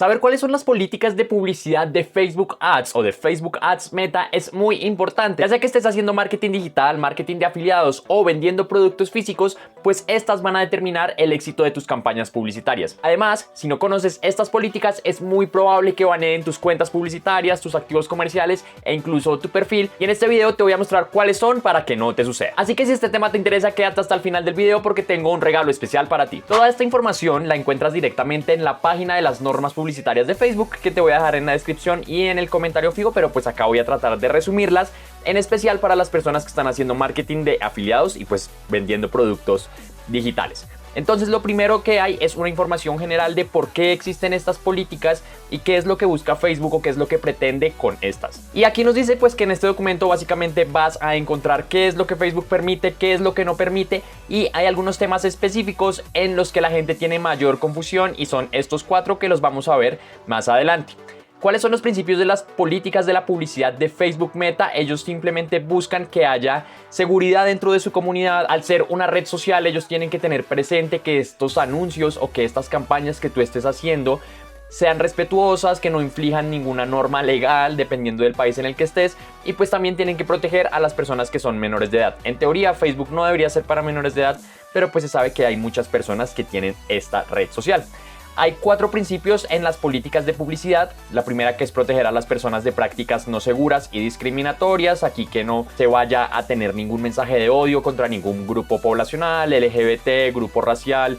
Saber cuáles son las políticas de publicidad de Facebook Ads o de Facebook Ads Meta es muy importante. Ya sea que estés haciendo marketing digital, marketing de afiliados o vendiendo productos físicos, pues estas van a determinar el éxito de tus campañas publicitarias. Además, si no conoces estas políticas, es muy probable que baneen tus cuentas publicitarias, tus activos comerciales e incluso tu perfil. Y en este video te voy a mostrar cuáles son para que no te suceda. Así que si este tema te interesa, quédate hasta el final del video porque tengo un regalo especial para ti. Toda esta información la encuentras directamente en la página de las normas publicitarias de Facebook, que te voy a dejar en la descripción y en el comentario fijo, pero pues acá voy a tratar de resumirlas, en especial para las personas que están haciendo marketing de afiliados y pues vendiendo productos digitales. Entonces lo primero que hay es una información general de por qué existen estas políticas y qué es lo que busca Facebook o qué es lo que pretende con estas. Y aquí nos dice pues que en este documento básicamente vas a encontrar qué es lo que Facebook permite, qué es lo que no permite, y hay algunos temas específicos en los que la gente tiene mayor confusión y son estos 4 que los vamos a ver más adelante. ¿Cuáles son los principios de las políticas de la publicidad de Facebook Meta? Ellos simplemente buscan que haya seguridad dentro de su comunidad. Al ser una red social, ellos tienen que tener presente que estos anuncios o que estas campañas que tú estés haciendo sean respetuosas, que no inflijan ninguna norma legal dependiendo del país en el que estés, y pues también tienen que proteger a las personas que son menores de edad. En teoría, Facebook no debería ser para menores de edad, pero pues se sabe que hay muchas personas que tienen esta red social. Hay 4 principios en las políticas de publicidad. La primera, que es proteger a las personas de prácticas no seguras y discriminatorias. Aquí que no se vaya a tener ningún mensaje de odio contra ningún grupo poblacional, LGBT, grupo racial,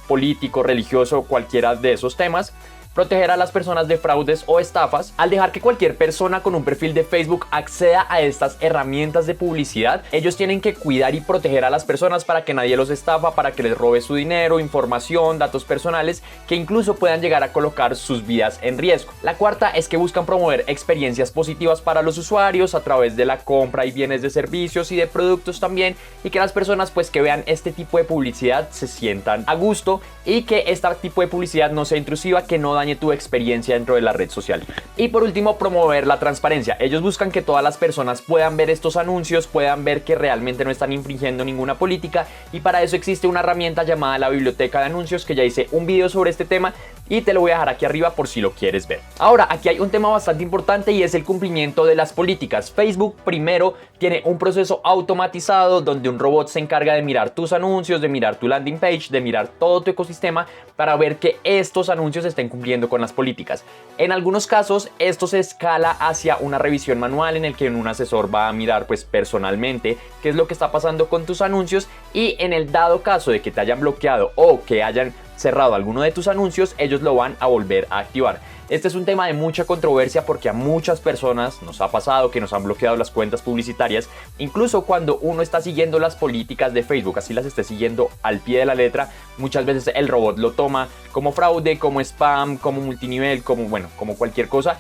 político, religioso, cualquiera de esos temas. Proteger a las personas de fraudes o estafas. Al dejar que cualquier persona con un perfil de Facebook acceda a estas herramientas de publicidad, ellos tienen que cuidar y proteger a las personas para que nadie los estafa, para que les robe su dinero, información, datos personales que incluso puedan llegar a colocar sus vidas en riesgo. La cuarta es que buscan promover experiencias positivas para los usuarios a través de la compra y bienes de servicios y de productos también, y que las personas pues que vean este tipo de publicidad se sientan a gusto y que este tipo de publicidad no sea intrusiva, que no dañe tu experiencia dentro de la red social. Y por último, promover la transparencia. Ellos buscan que todas las personas puedan ver estos anuncios, puedan ver que realmente no están infringiendo ninguna política, y para eso existe una herramienta llamada la biblioteca de anuncios, que ya hice un video sobre este tema y te lo voy a dejar aquí arriba por si lo quieres ver. Ahora, aquí hay un tema bastante importante y es el cumplimiento de las políticas. Facebook primero tiene un proceso automatizado donde un robot se encarga de mirar tus anuncios, de mirar tu landing page, de mirar todo tu ecosistema para ver que estos anuncios estén cumpliendo con las políticas. En algunos casos esto se escala hacia una revisión manual en el que un asesor va a mirar pues personalmente qué es lo que está pasando con tus anuncios, y en el dado caso de que te hayan bloqueado o que hayan cerrado alguno de tus anuncios, ellos lo van a volver a activar. Este es un tema de mucha controversia porque a muchas personas nos ha pasado que nos han bloqueado las cuentas publicitarias, incluso cuando uno está siguiendo las políticas de Facebook, así las esté siguiendo al pie de la letra. Muchas veces el robot lo toma como fraude, como spam, como multinivel, como cualquier cosa,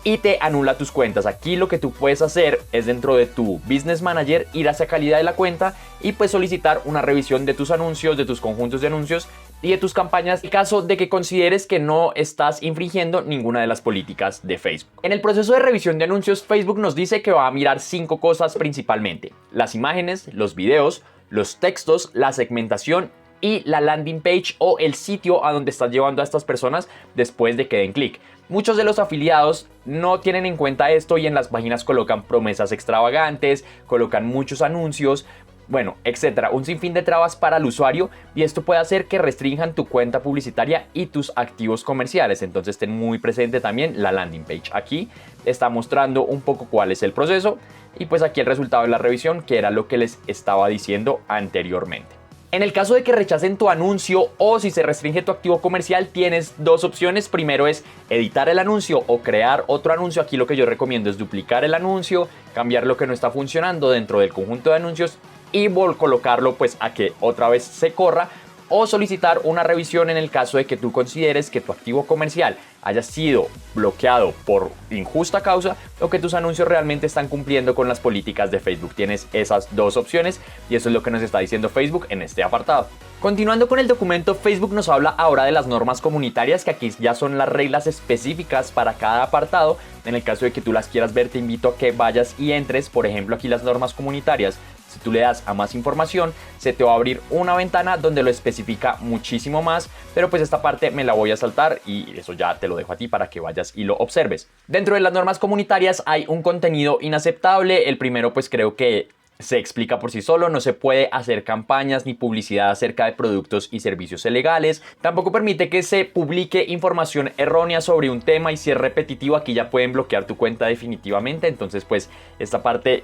y te anula tus cuentas. Aquí lo que tú puedes hacer es, dentro de tu Business Manager, ir hacia calidad de la cuenta y pues solicitar una revisión de tus anuncios, de tus conjuntos de anuncios y de tus campañas, en caso de que consideres que no estás infringiendo ninguna de las políticas de Facebook. En el proceso de revisión de anuncios, Facebook nos dice que va a mirar 5 cosas principalmente: las imágenes, los videos, los textos, la segmentación y la landing page o el sitio a donde estás llevando a estas personas después de que den clic. Muchos de los afiliados no tienen en cuenta esto y en las páginas colocan promesas extravagantes, colocan muchos anuncios, etcétera, un sinfín de trabas para el usuario, y esto puede hacer que restrinjan tu cuenta publicitaria y tus activos comerciales. Entonces ten muy presente también la landing page. Aquí está mostrando un poco cuál es el proceso y pues aquí el resultado de la revisión, que era lo que les estaba diciendo anteriormente. En el caso de que rechacen tu anuncio o si se restringe tu activo comercial, tienes 2 opciones. Primero es editar el anuncio o crear otro anuncio. Aquí lo que yo recomiendo es duplicar el anuncio, cambiar lo que no está funcionando dentro del conjunto de anuncios y colocarlo pues a que otra vez se corra, o solicitar una revisión en el caso de que tú consideres que tu activo comercial haya sido bloqueado por injusta causa o que tus anuncios realmente están cumpliendo con las políticas de Facebook. Tienes esas 2 opciones y eso es lo que nos está diciendo Facebook en este apartado. Continuando con el documento, Facebook nos habla ahora de las normas comunitarias, que aquí ya son las reglas específicas para cada apartado. En el caso de que tú las quieras ver, te invito a que vayas y entres. Por ejemplo, aquí las normas comunitarias Si tú le das a más información, se te va a abrir una ventana donde lo especifica muchísimo más, pero pues esta parte me la voy a saltar y eso ya te lo dejo a ti para que vayas y lo observes. Dentro de las normas comunitarias hay un contenido inaceptable. El primero pues creo que se explica por sí solo: no se puede hacer campañas ni publicidad acerca de productos y servicios ilegales. Tampoco permite que se publique información errónea sobre un tema, y si es repetitivo aquí ya pueden bloquear tu cuenta definitivamente. Entonces pues esta parte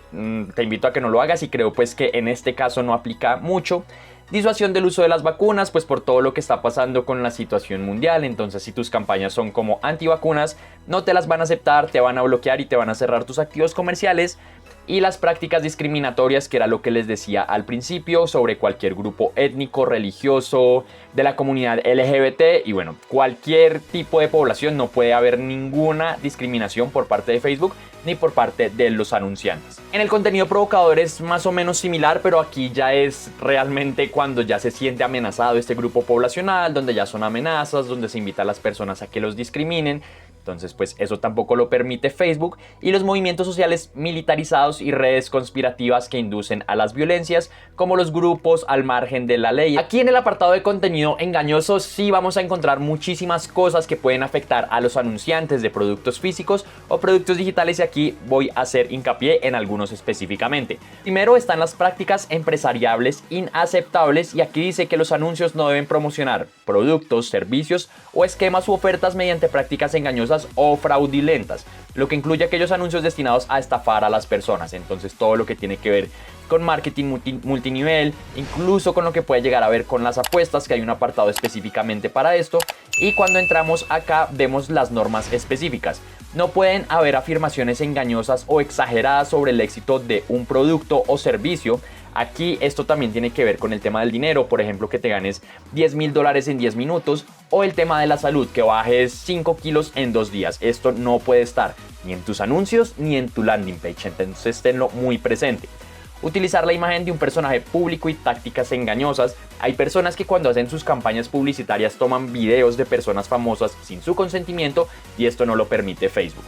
te invito a que no lo hagas, y creo pues que en este caso no aplica mucho. Disuasión del uso de las vacunas, pues por todo lo que está pasando con la situación mundial. Entonces si tus campañas son como antivacunas, no te las van a aceptar, te van a bloquear y te van a cerrar tus activos comerciales. Y las prácticas discriminatorias, que era lo que les decía al principio, sobre cualquier grupo étnico, religioso, de la comunidad LGBT y bueno, cualquier tipo de población. No puede haber ninguna discriminación por parte de Facebook ni por parte de los anunciantes. En el contenido provocador es más o menos similar, pero aquí ya es realmente cuando ya se siente amenazado este grupo poblacional, donde ya son amenazas, donde se invita a las personas a que los discriminen. Entonces pues eso tampoco lo permite Facebook. Y los movimientos sociales militarizados y redes conspirativas que inducen a las violencias, como los grupos al margen de la ley. Aquí en el apartado de contenido engañoso sí vamos a encontrar muchísimas cosas que pueden afectar a los anunciantes de productos físicos o productos digitales, y aquí voy a hacer hincapié en algunos específicamente. Primero están las prácticas empresariales inaceptables, y aquí dice que los anuncios no deben promocionar productos, servicios o esquemas u ofertas mediante prácticas engañosas o fraudulentas, lo que incluye aquellos anuncios destinados a estafar a las personas. Entonces todo lo que tiene que ver con marketing multinivel, incluso con lo que puede llegar a ver con las apuestas, que hay un apartado específicamente para esto. Y cuando entramos acá vemos las normas específicas. No pueden haber afirmaciones engañosas o exageradas sobre el éxito de un producto o servicio. Aquí esto también tiene que ver con el tema del dinero, por ejemplo que te ganes $10,000 en 10 minutos, o el tema de la salud, que bajes 5 kilos en 2 días. Esto no puede estar ni en tus anuncios ni en tu landing page, entonces tenlo muy presente. Utilizar la imagen de un personaje público y tácticas engañosas. Hay personas que cuando hacen sus campañas publicitarias toman videos de personas famosas sin su consentimiento, y esto no lo permite Facebook.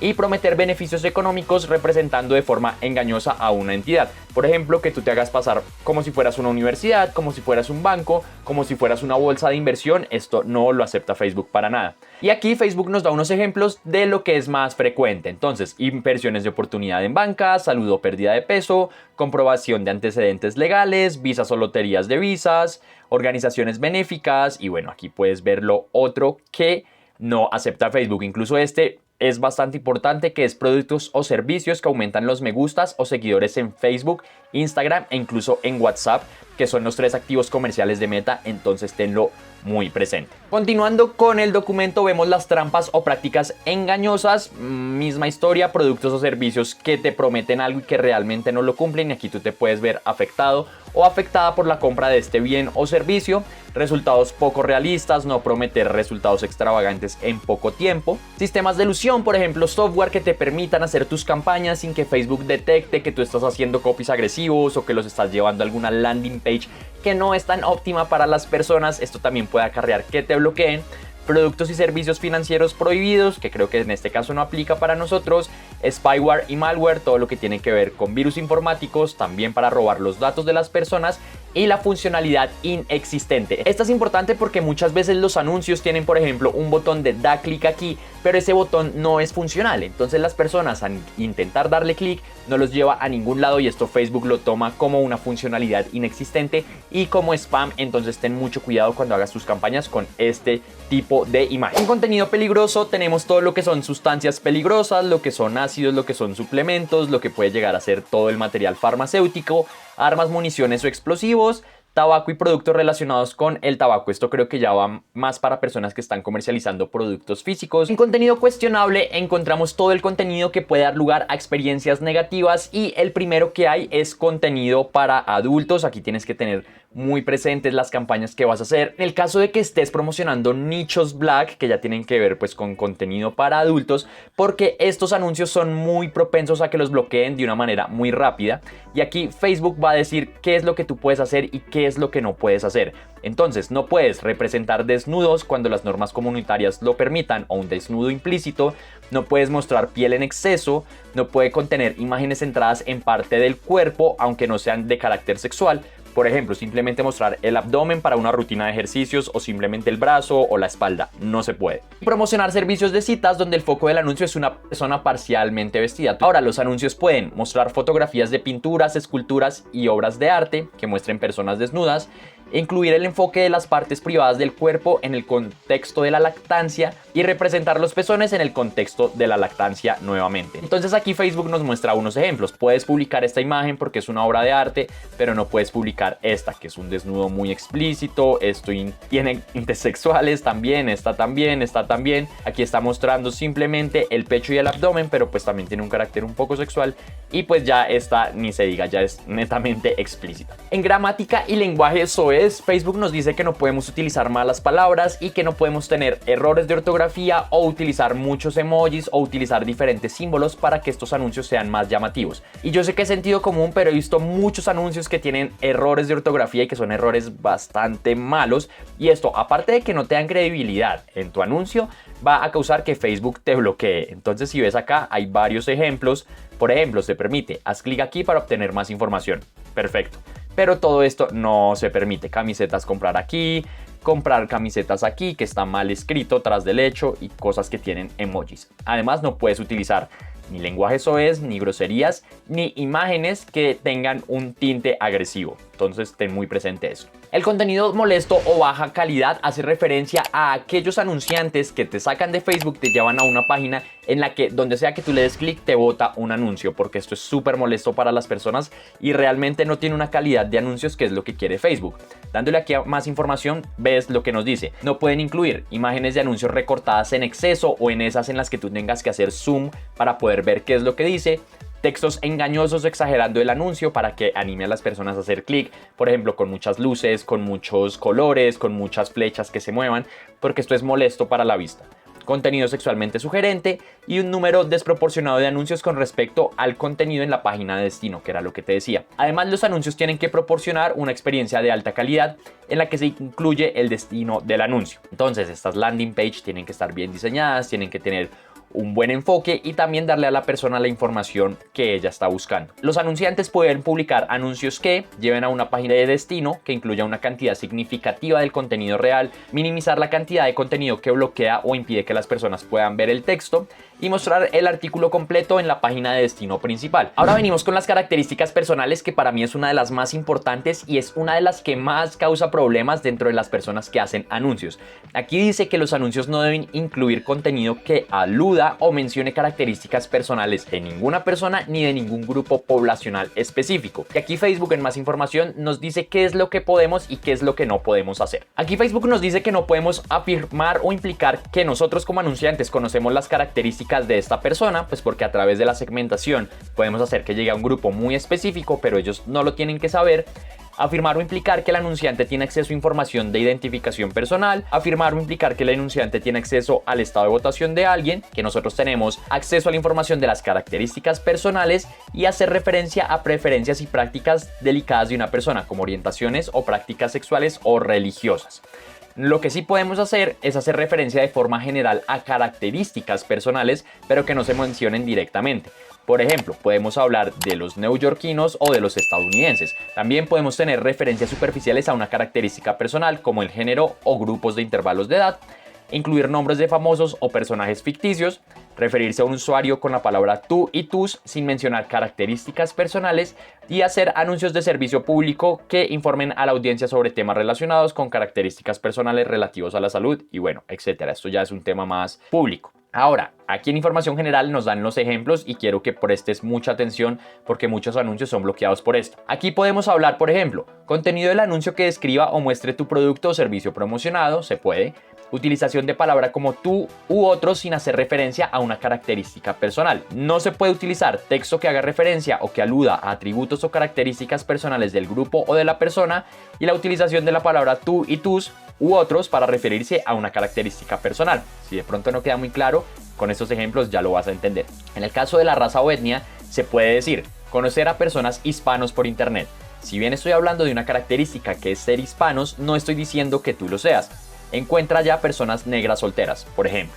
Y prometer beneficios económicos representando de forma engañosa a una entidad. Por ejemplo, que tú te hagas pasar como si fueras una universidad, como si fueras un banco, como si fueras una bolsa de inversión. Esto no lo acepta Facebook para nada. Y aquí Facebook nos da unos ejemplos de lo que es más frecuente. Entonces, inversiones de oportunidad en banca, salud o pérdida de peso, comprobación de antecedentes legales, visas o loterías de visas, organizaciones benéficas. Y bueno, aquí puedes ver lo otro que no acepta Facebook. Incluso este es bastante importante, que es productos o servicios que aumentan los me gustas o seguidores en Facebook, Instagram e incluso en WhatsApp, que son los 3 activos comerciales de Meta. Entonces tenlo muy presente. Continuando con el documento, vemos las trampas o prácticas engañosas. Misma historia: productos o servicios que te prometen algo y que realmente no lo cumplen, y aquí tú te puedes ver afectado o afectada por la compra de este bien o servicio. Resultados poco realistas, no prometer resultados extravagantes en poco tiempo. Sistemas de ilusión, por ejemplo software que te permitan hacer tus campañas sin que Facebook detecte que tú estás haciendo copies agresivos o que los estás llevando a alguna landing page que no es tan óptima para las personas. Esto también puede acarrear que te bloqueen. Productos y servicios financieros prohibidos, que creo que en este caso no aplica para nosotros. Spyware y malware, todo lo que tiene que ver con virus informáticos, también para robar los datos de las personas. Y la funcionalidad inexistente. Esta es importante porque muchas veces los anuncios tienen, por ejemplo, un botón de da clic aquí, pero ese botón no es funcional. Entonces las personas, al intentar darle clic, no los lleva a ningún lado, y esto Facebook lo toma como una funcionalidad inexistente y como spam. Entonces ten mucho cuidado cuando hagas tus campañas con este tipo de imagen. En contenido peligroso tenemos todo lo que son sustancias peligrosas, lo que son ácidos, lo que son suplementos, lo que puede llegar a ser todo el material farmacéutico, armas, municiones o explosivos, tabaco y productos relacionados con el tabaco. Esto creo que ya va más para personas que están comercializando productos físicos. En contenido cuestionable encontramos todo el contenido que puede dar lugar a experiencias negativas, y el primero que hay es contenido para adultos. Aquí tienes que tener muy presentes las campañas que vas a hacer. En el caso de que estés promocionando nichos black, que ya tienen que ver pues con contenido para adultos, porque estos anuncios son muy propensos a que los bloqueen de una manera muy rápida, y aquí Facebook va a decir qué es lo que tú puedes hacer y qué es lo que no puedes hacer. Entonces no puedes representar desnudos cuando las normas comunitarias lo permitan o un desnudo implícito, no puedes mostrar piel en exceso, no puede contener imágenes centradas en parte del cuerpo aunque no sean de carácter sexual. Por ejemplo, simplemente mostrar el abdomen para una rutina de ejercicios o simplemente el brazo o la espalda. No se puede. Promocionar servicios de citas donde el foco del anuncio es una persona parcialmente vestida. Ahora, los anuncios pueden mostrar fotografías de pinturas, esculturas y obras de arte que muestren personas desnudas, incluir el enfoque de las partes privadas del cuerpo en el contexto de la lactancia y representar los pezones en el contexto de la lactancia nuevamente. Entonces aquí Facebook nos muestra unos ejemplos. Puedes publicar esta imagen porque es una obra de arte, pero no puedes publicar esta, que es un desnudo muy explícito. Esto tiene intersexuales también, esta también. Aquí está mostrando simplemente el pecho y el abdomen, pero pues también tiene un carácter un poco sexual. Y pues ya esta ni se diga, ya es netamente explícita. En gramática y lenguaje soez, Facebook nos dice que no podemos utilizar malas palabras y que no podemos tener errores de ortografía o utilizar muchos emojis o utilizar diferentes símbolos para que estos anuncios sean más llamativos. Y yo sé que es sentido común, pero he visto muchos anuncios que tienen errores de ortografía y que son errores bastante malos. Y esto, aparte de que no te dan credibilidad en tu anuncio, va a causar que Facebook te bloquee. Entonces, si ves acá, hay varios ejemplos. Por ejemplo, se permite, haz clic aquí para obtener más información. Perfecto. Pero todo esto no se permite. Camisetas comprar aquí, comprar camisetas aquí, que está mal escrito tras del hecho, y cosas que tienen emojis. Además, no puedes utilizar ni lenguaje soez, ni groserías, ni imágenes que tengan un tinte agresivo. Entonces, ten muy presente eso. El contenido molesto o baja calidad hace referencia a aquellos anunciantes que te sacan de Facebook, te llevan a una página en la que donde sea que tú le des clic te bota un anuncio, porque esto es súper molesto para las personas y realmente no tiene una calidad de anuncios, que es lo que quiere Facebook. Dándole aquí a más información, ves lo que nos dice. No pueden incluir imágenes de anuncios recortadas en exceso o en esas en las que tú tengas que hacer zoom para poder ver qué es lo que dice. Textos engañosos exagerando el anuncio para que anime a las personas a hacer clic, por ejemplo, con muchas luces, con muchos colores, con muchas flechas que se muevan, porque esto es molesto para la vista. Contenido sexualmente sugerente y un número desproporcionado de anuncios con respecto al contenido en la página de destino, que era lo que te decía. Además, los anuncios tienen que proporcionar una experiencia de alta calidad en la que se incluye el destino del anuncio. Entonces, estas landing page tienen que estar bien diseñadas, tienen que tener un buen enfoque y también darle a la persona la información que ella está buscando. Los anunciantes pueden publicar anuncios que lleven a una página de destino que incluya una cantidad significativa del contenido real, minimizar la cantidad de contenido que bloquea o impide que las personas puedan ver el texto y mostrar el artículo completo en la página de destino principal. Ahora venimos con las características personales, que para mí es una de las más importantes y es una de las que más causa problemas dentro de las personas que hacen anuncios. Aquí dice que los anuncios no deben incluir contenido que aluda o mencione características personales de ninguna persona ni de ningún grupo poblacional específico. Y aquí Facebook, en más información, nos dice qué es lo que podemos y qué es lo que no podemos hacer. Aquí Facebook nos dice que no podemos afirmar o implicar que nosotros como anunciantes conocemos las características de esta persona, pues porque a través de la segmentación podemos hacer que llegue a un grupo muy específico, pero ellos no lo tienen que saber. Afirmar o implicar que el anunciante tiene acceso a información de identificación personal. Afirmar o implicar que el anunciante tiene acceso al estado de votación de alguien, que nosotros tenemos acceso a la información de las características personales, y hacer referencia a preferencias y prácticas delicadas de una persona, como orientaciones o prácticas sexuales o religiosas. Lo que sí podemos hacer es hacer referencia de forma general a características personales, pero que no se mencionen directamente. Por ejemplo, podemos hablar de los neoyorquinos o de los estadounidenses. También podemos tener referencias superficiales a una característica personal, como el género o grupos de intervalos de edad, incluir nombres de famosos o personajes ficticios, referirse a un usuario con la palabra tú y tus sin mencionar características personales, y hacer anuncios de servicio público que informen a la audiencia sobre temas relacionados con características personales relativos a la salud y bueno, etcétera. Esto ya es un tema más público. Ahora, aquí en información general nos dan los ejemplos y quiero que prestes mucha atención porque muchos anuncios son bloqueados por esto. Aquí podemos hablar, por ejemplo, contenido del anuncio que describa o muestre tu producto o servicio promocionado, se puede. Utilización de palabra como tú u otros sin hacer referencia a una característica personal. No se puede utilizar texto que haga referencia o que aluda a atributos o características personales del grupo o de la persona, y la utilización de la palabra tú y tus u otros para referirse a una característica personal. Si de pronto no queda muy claro, con estos ejemplos ya lo vas a entender. En el caso de la raza o etnia, se puede decir conocer a personas hispanos por internet. Si bien estoy hablando de una característica que es ser hispanos, no estoy diciendo que tú lo seas. Encuentra ya personas negras solteras, por ejemplo.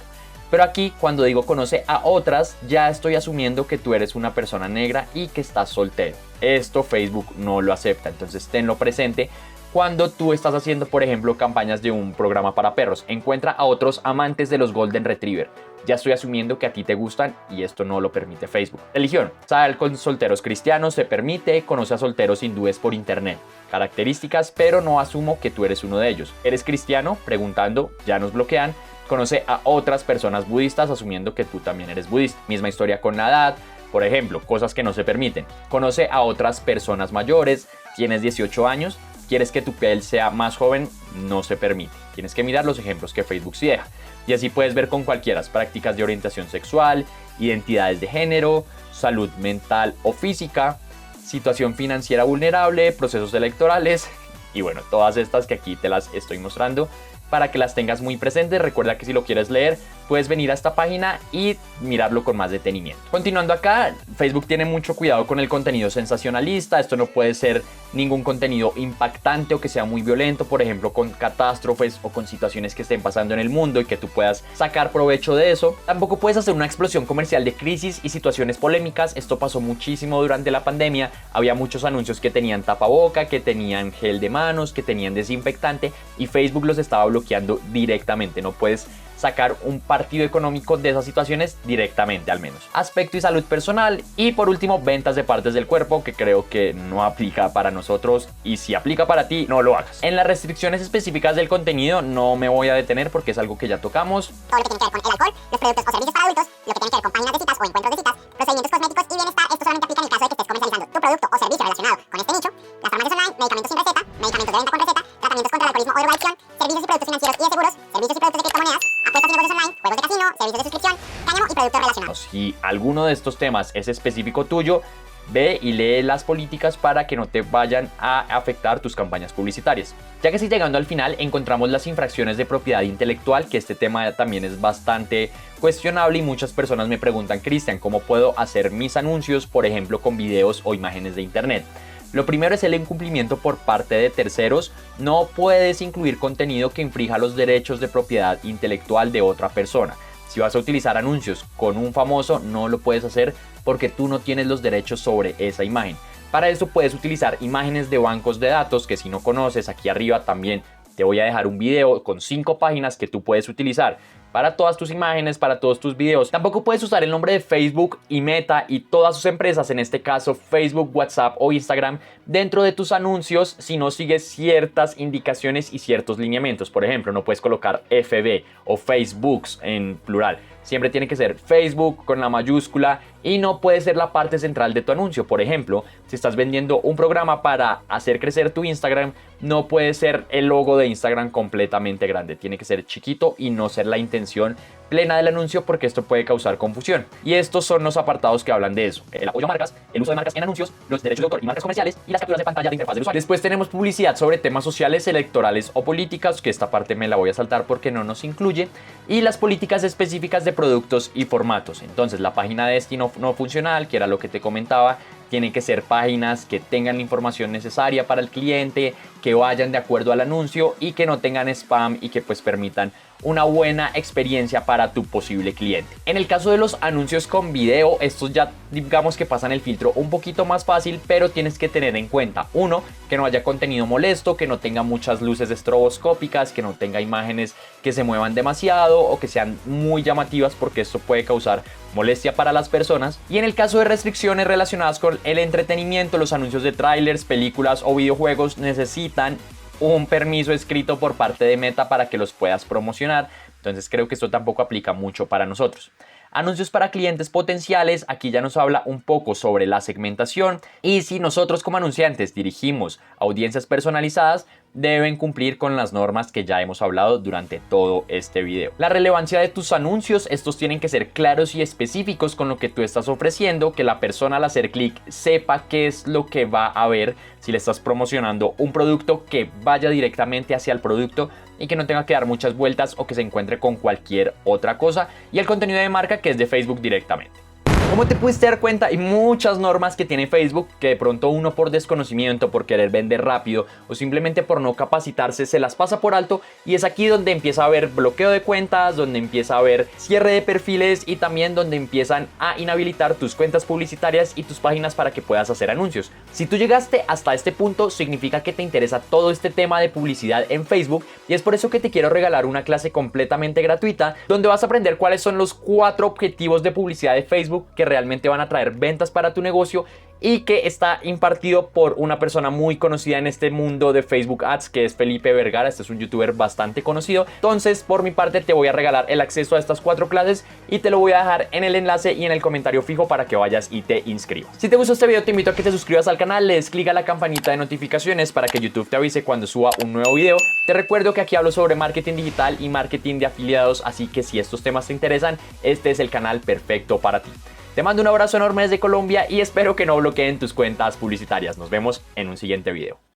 Pero aquí, cuando digo conoce a otras, ya estoy asumiendo que tú eres una persona negra y que estás soltero. Esto Facebook no lo acepta, entonces tenlo presente cuando tú estás haciendo, por ejemplo, campañas de un programa para perros. Encuentra a otros amantes de los Golden Retriever. Ya estoy asumiendo que a ti te gustan y esto no lo permite Facebook. Religión. Sal con solteros cristianos, se permite. Conoce a solteros hindúes por internet. Características, pero no asumo que tú eres uno de ellos. ¿Eres cristiano? Preguntando, ya nos bloquean. Conoce a otras personas budistas, asumiendo que tú también eres budista. Misma historia con la edad. Por ejemplo, cosas que no se permiten. Conoce a otras personas mayores. Tienes 18 años. ¿Quieres que tu piel sea más joven? No se permite. Tienes que mirar los ejemplos que Facebook sí deja. Y así puedes ver con cualquiera prácticas de orientación sexual, identidades de género, salud mental o física, situación financiera vulnerable, procesos electorales y bueno, todas estas que aquí te las estoy mostrando para que las tengas muy presentes. Recuerda que si lo quieres leer, puedes venir a esta página y mirarlo con más detenimiento. Continuando acá, Facebook tiene mucho cuidado con el contenido sensacionalista. Esto no puede ser ningún contenido impactante o que sea muy violento, por ejemplo, con catástrofes o con situaciones que estén pasando en el mundo y que tú puedas sacar provecho de eso. Tampoco puedes hacer una explosión comercial de crisis y situaciones polémicas. Esto pasó muchísimo durante la pandemia. Había muchos anuncios que tenían tapaboca, que tenían gel de manos, que tenían desinfectante y Facebook los estaba bloqueando directamente. No puedes sacar un partido económico de esas situaciones directamente, al menos. Aspecto y salud personal. Y por último, ventas de partes del cuerpo, que creo que no aplica para nosotros, y si aplica para ti, no lo hagas. En las restricciones específicas del contenido no me voy a detener porque es algo que ya tocamos. Todo lo que tiene que ver con el alcohol, los productos o servicios para adultos, lo que tiene que ver con páginas de citas o encuentros de citas, procedimientos cosméticos y bienestar. Esto solamente aplica en el caso de que estés comercializando tu producto o servicio relacionado con este nicho. Las farmacias online, medicamentos sin receta, medicamentos de venta con receta, tratamientos contra el alcoholismo o drogadicción, servicios y productos financieros y de seguros, servicios y productos de criptomonedas, apuestas y negocios online, juegos de casino, servicios de suscripción, cáñamo y productos relacionados. Si alguno de estos temas es específico tuyo, ve y lee las políticas para que no te vayan a afectar tus campañas publicitarias. Ya que estoy llegando al final, encontramos las infracciones de propiedad intelectual, que este tema también es bastante cuestionable y muchas personas me preguntan: Cristian, ¿cómo puedo hacer mis anuncios, por ejemplo, con videos o imágenes de internet? Lo primero es el incumplimiento por parte de terceros. No puedes incluir contenido que infrija los derechos de propiedad intelectual de otra persona. Si vas a utilizar anuncios con un famoso, no lo puedes hacer porque tú no tienes los derechos sobre esa imagen. Para eso puedes utilizar imágenes de bancos de datos, que si no conoces, aquí arriba también te voy a dejar un video con 5 páginas que tú puedes utilizar para todas tus imágenes, para todos tus videos. Tampoco puedes usar el nombre de Facebook y Meta y todas sus empresas, en este caso Facebook, WhatsApp o Instagram, dentro de tus anuncios si no sigues ciertas indicaciones y ciertos lineamientos. Por ejemplo, no puedes colocar FB o Facebooks en plural. Siempre tiene que ser Facebook con la mayúscula y no puede ser la parte central de tu anuncio. Por ejemplo, si estás vendiendo un programa para hacer crecer tu Instagram, no puede ser el logo de Instagram completamente grande. Tiene que ser chiquito y no ser la intención plena del anuncio, porque esto puede causar confusión. Y estos son los apartados que hablan de eso: el apoyo a marcas, el uso de marcas en anuncios, los derechos de autor y marcas comerciales y las capturas de pantalla de interfaz del usuario. Después tenemos publicidad sobre temas sociales, electorales o políticas, que esta parte me la voy a saltar porque no nos incluye, y las políticas específicas de productos y formatos. Entonces, la página de destino no funcional, que era lo que te comentaba, tienen que ser páginas que tengan la información necesaria para el cliente, que vayan de acuerdo al anuncio y que no tengan spam y que pues permitan una buena experiencia para tu posible cliente. En el caso de los anuncios con video, estos ya digamos que pasan el filtro un poquito más fácil, pero tienes que tener en cuenta: uno, que no haya contenido molesto, que no tenga muchas luces estroboscópicas, que no tenga imágenes que se muevan demasiado o que sean muy llamativas, porque esto puede causar molestia para las personas. Y en el caso de restricciones relacionadas con el entretenimiento, los anuncios de trailers, películas o videojuegos necesitan un permiso escrito por parte de Meta para que los puedas promocionar. Entonces creo que esto tampoco aplica mucho para nosotros. Anuncios para clientes potenciales, aquí ya nos habla un poco sobre la segmentación, y si nosotros como anunciantes dirigimos audiencias personalizadas, deben cumplir con las normas que ya hemos hablado durante todo este video. La relevancia de tus anuncios, estos tienen que ser claros y específicos con lo que tú estás ofreciendo, que la persona al hacer clic sepa qué es lo que va a ver, si le estás promocionando un producto, que vaya directamente hacia el producto y que no tenga que dar muchas vueltas o que se encuentre con cualquier otra cosa, y el contenido de marca, que es de Facebook directamente. Como te pudiste dar cuenta, hay muchas normas que tiene Facebook que de pronto uno por desconocimiento, por querer vender rápido o simplemente por no capacitarse se las pasa por alto, y es aquí donde empieza a haber bloqueo de cuentas, donde empieza a haber cierre de perfiles y también donde empiezan a inhabilitar tus cuentas publicitarias y tus páginas para que puedas hacer anuncios. Si tú llegaste hasta este punto, significa que te interesa todo este tema de publicidad en Facebook, y es por eso que te quiero regalar una clase completamente gratuita donde vas a aprender cuáles son los 4 objetivos de publicidad de Facebook que realmente van a traer ventas para tu negocio, y que está impartido por una persona muy conocida en este mundo de Facebook Ads, que es Felipe Vergara. Este es un youtuber bastante conocido. Entonces, por mi parte, te voy a regalar el acceso a estas 4 clases y te lo voy a dejar en el enlace y en el comentario fijo para que vayas y te inscribas. Si te gustó este video, te invito a que te suscribas al canal, le des clic a la campanita de notificaciones para que YouTube te avise cuando suba un nuevo video. Te recuerdo que aquí hablo sobre marketing digital y marketing de afiliados, así que si estos temas te interesan, este es el canal perfecto para ti. Te mando un abrazo enorme desde Colombia y espero que no bloqueen tus cuentas publicitarias. Nos vemos en un siguiente video.